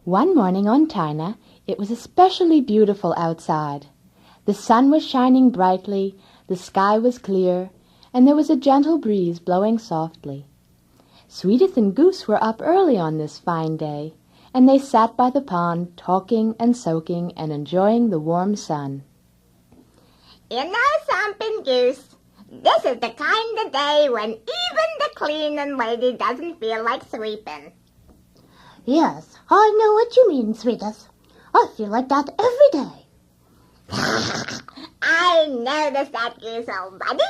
One morning on China, it was especially beautiful outside. The sun was shining brightly, the sky was clear, and there was a gentle breeze blowing softly. Swedith and Goose were up early on this fine day, and they sat by the pond talking and soaking and enjoying the warm sun. You know something, Goose? This is the kind of day when even the cleaning lady doesn't feel like sweeping. Yes, I know what you mean, Swedith. I feel like that every day. I noticed that, Goose, old buddy.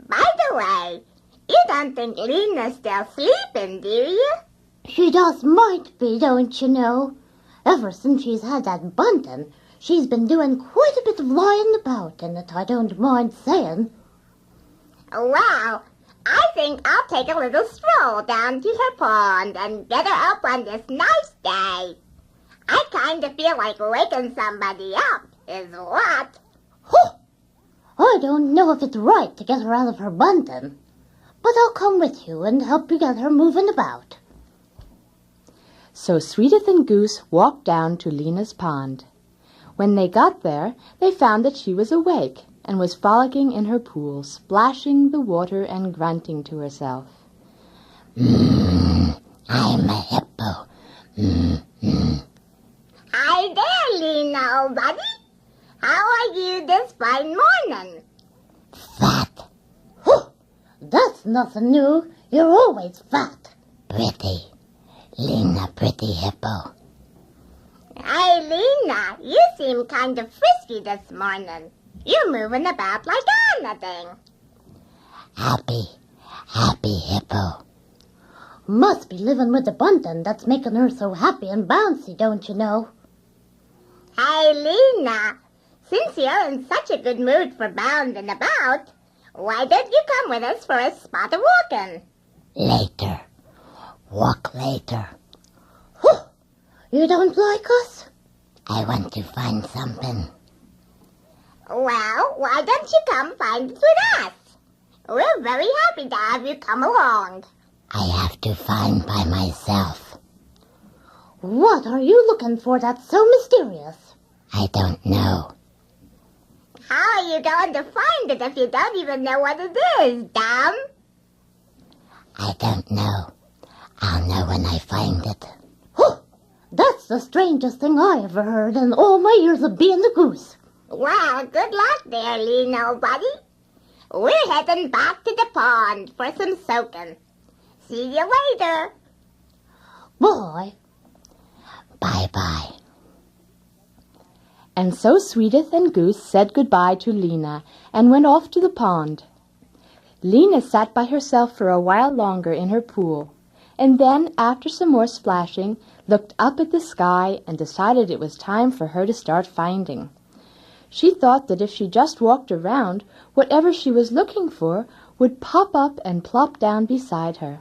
By the way, you don't think Lina's still sleeping, do you? She just might be, don't you know? Ever since she's had that bunting, she's been doing quite a bit of lying about, and that I don't mind saying. Well, I think I'll take a little stroll down to her pond and get her up on this nice day. I kind of feel like waking somebody up, is what? Huh! I don't know if it's right to get her out of her bunting, but I'll come with you and help you get her moving about. So Swedith and Goose walked down to Lina's pond. When they got there, they found that she was awake and was frolicking in her pool, splashing the water and grunting to herself. I'm a hippo. Hi there, Lina, old buddy. How are you this fine morning? Fat. Huh! That's nothing new. You're always fat. Pretty. Lina, pretty hippo. Hey, Lina, you seem kind of frisky this morning. You're moving about like anything. Happy hippo. Must be living with the bunting that's making her so happy and bouncy, don't you know? Hey, Lina, since you're in such a good mood for bounding about, why don't you come with us for a spot of walking? Later. Walk later. Huh! You don't like us? I want to find something. Well, why don't you come find it with us? We're very happy to have you come along. I have to find by myself. What are you looking for that's so mysterious? I don't know. How are you going to find it if you don't even know what it is, dumb? I don't know. I'll know when I find it. Huh! That's the strangest thing I ever heard in all my years of being a goose. Well, good luck there, Lina, old buddy. We're heading back to the pond for some soaking. See you later. Bye. Bye-bye. And so Swedith and Goose said goodbye to Lina and went off to the pond. Lina sat by herself for a while longer in her pool, and then, after some more splashing, looked up at the sky and decided it was time for her to start finding. She thought that if she just walked around, whatever she was looking for would pop up and plop down beside her.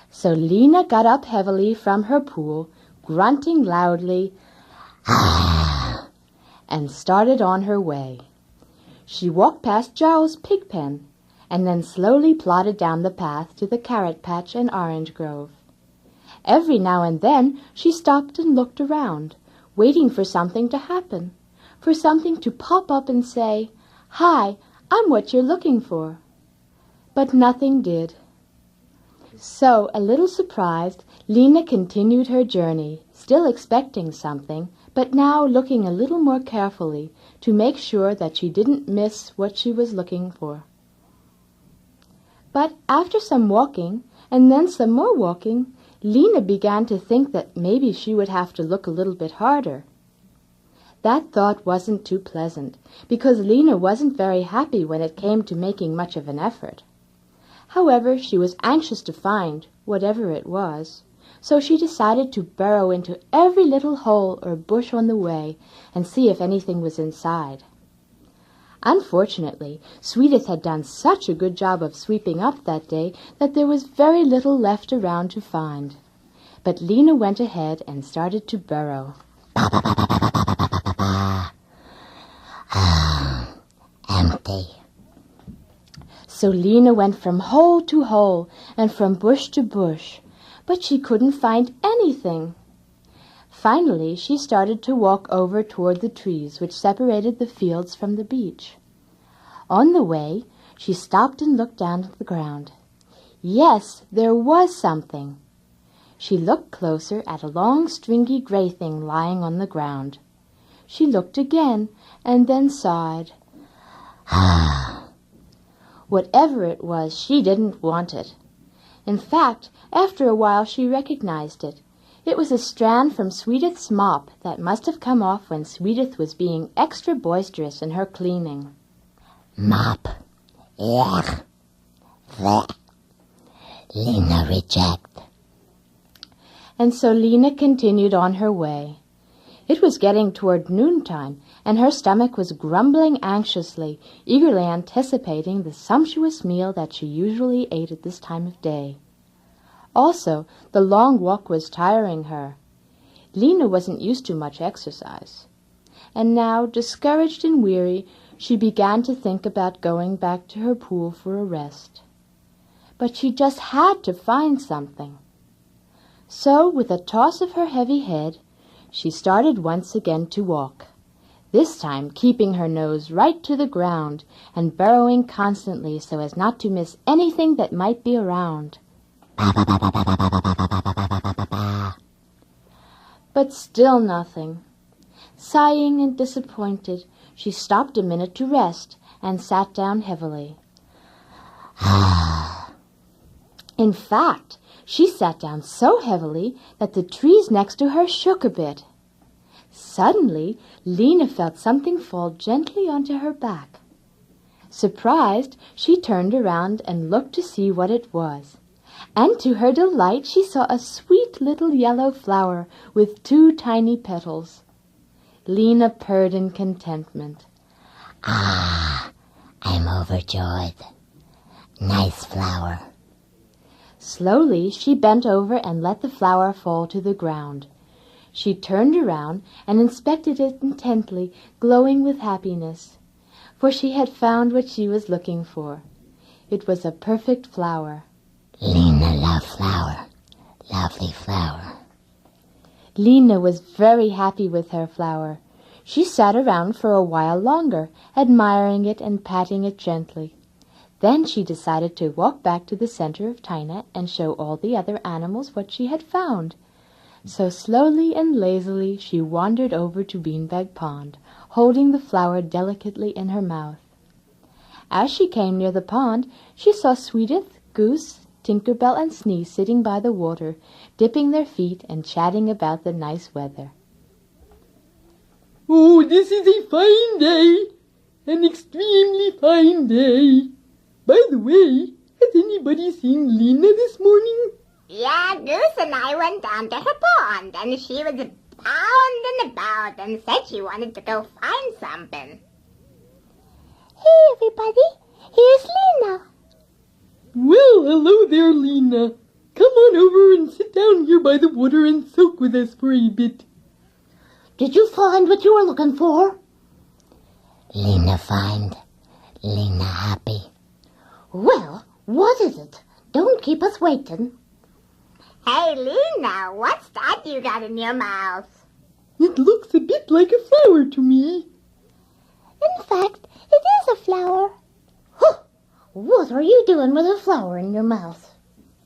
So Lina got up heavily from her pool, grunting loudly, and started on her way. She walked past Giles' pig pen, and then slowly plodded down the path to the carrot patch and orange grove. Every now and then she stopped and looked around, waiting for something to happen, for something to pop up and say, "Hi, I'm what you're looking for." But nothing did. So, a little surprised, Lina continued her journey, still expecting something, but now looking a little more carefully to make sure that she didn't miss what she was looking for. But after some walking, and then some more walking, Lina began to think that maybe she would have to look a little bit harder. That thought wasn't too pleasant, because Lina wasn't very happy when it came to making much of an effort. However, she was anxious to find whatever it was, so she decided to burrow into every little hole or bush on the way and see if anything was inside. Unfortunately, Swedith had done such a good job of sweeping up that day that there was very little left around to find. But Lina went ahead and started to burrow. Empty. So Lina went from hole to hole and from bush to bush, but she couldn't find anything. Finally, she started to walk over toward the trees which separated the fields from the beach. On the way, she stopped and looked down at the ground. Yes, there was something. She looked closer at a long, stringy gray thing lying on the ground. She looked again, and then sighed. Whatever it was, she didn't want it. In fact, after a while she recognized it. It was a strand from Swedith's mop that must have come off when Swedith was being extra boisterous in her cleaning. Mop. Ugh. Blech. Lina reject. And so Lina continued on her way. It was getting toward noontime, and her stomach was grumbling anxiously, eagerly anticipating the sumptuous meal that she usually ate at this time of day. Also, the long walk was tiring her. Lina wasn't used to much exercise. And now, discouraged and weary, she began to think about going back to her pool for a rest. But she just had to find something. So, with a toss of her heavy head, she started once again to walk, this time keeping her nose right to the ground and burrowing constantly so as not to miss anything that might be around. But still nothing. Sighing and disappointed, she stopped a minute to rest and sat down heavily. In fact, she sat down so heavily that the trees next to her shook a bit. Suddenly, Lina felt something fall gently onto her back. Surprised, she turned around and looked to see what it was. And to her delight, she saw a sweet little yellow flower with 2 tiny petals. Lina purred in contentment. I'm overjoyed. Nice flower. Slowly, she bent over and let the flower fall to the ground. She turned around and inspected it intently, glowing with happiness, for she had found what she was looking for. It was a perfect flower. Lina love flower. Lovely flower. Lina was very happy with her flower. She sat around for a while longer, admiring it and patting it gently. Then she decided to walk back to the center of Tina and show all the other animals what she had found. So slowly and lazily she wandered over to Beanbag Pond, holding the flower delicately in her mouth. As she came near the pond, she saw Swedith, Goose, Tinker Bell, and Snee sitting by the water, dipping their feet and chatting about the nice weather. "Oh, this is a fine day, an extremely fine day. By the way, has anybody seen Lina this morning?" Yeah, Goose and I went down to her pond, and she was bounding about and said she wanted to go find something. Hey, everybody. Here's Lina. "Well, hello there, Lina. Come on over and sit down here by the water and soak with us for a bit." Did you find what you were looking for? Lina find. Lina happy. Well, what is it? Don't keep us waiting. Hey, Lina, what's that you got in your mouth? "It looks a bit like a flower to me." In fact, it is a flower. Huh! What are you doing with a flower in your mouth?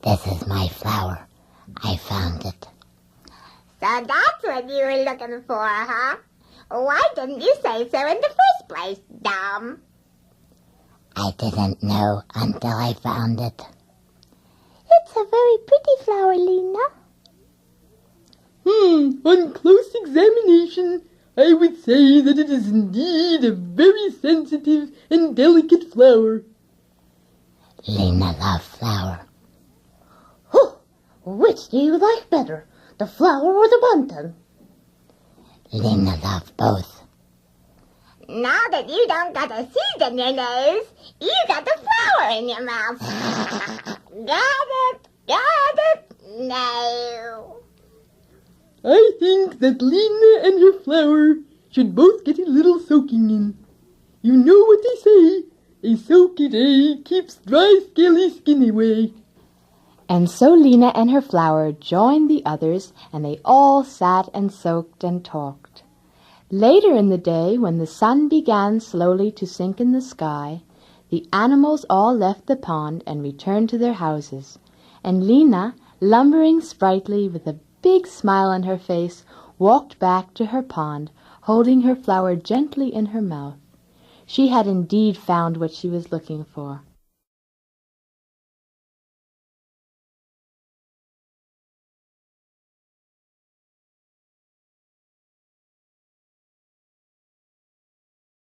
This is my flower. I found it. So that's what you were looking for, huh? Why didn't you say so in the first place, dumb? I didn't know until I found it. It's a very pretty flower, Lina. On close examination, I would say that it is indeed a very sensitive and delicate flower. Lina love flower. Huh! Which do you like better, the flower or the bunting? Lina love both. Now that you don't got a seed in your nose, you got the flower in your mouth. Got it? Got it? No. I think that Lina and her flower should both get a little soaking in. You know what they say, a soaked egg keeps dry, scaly skin away. And so Lina and her flower joined the others, and they all sat and soaked and talked. Later in the day, when the sun began slowly to sink in the sky, the animals all left the pond and returned to their houses, and Lina, lumbering sprightly with a big smile on her face, walked back to her pond, holding her flower gently in her mouth. She had indeed found what she was looking for.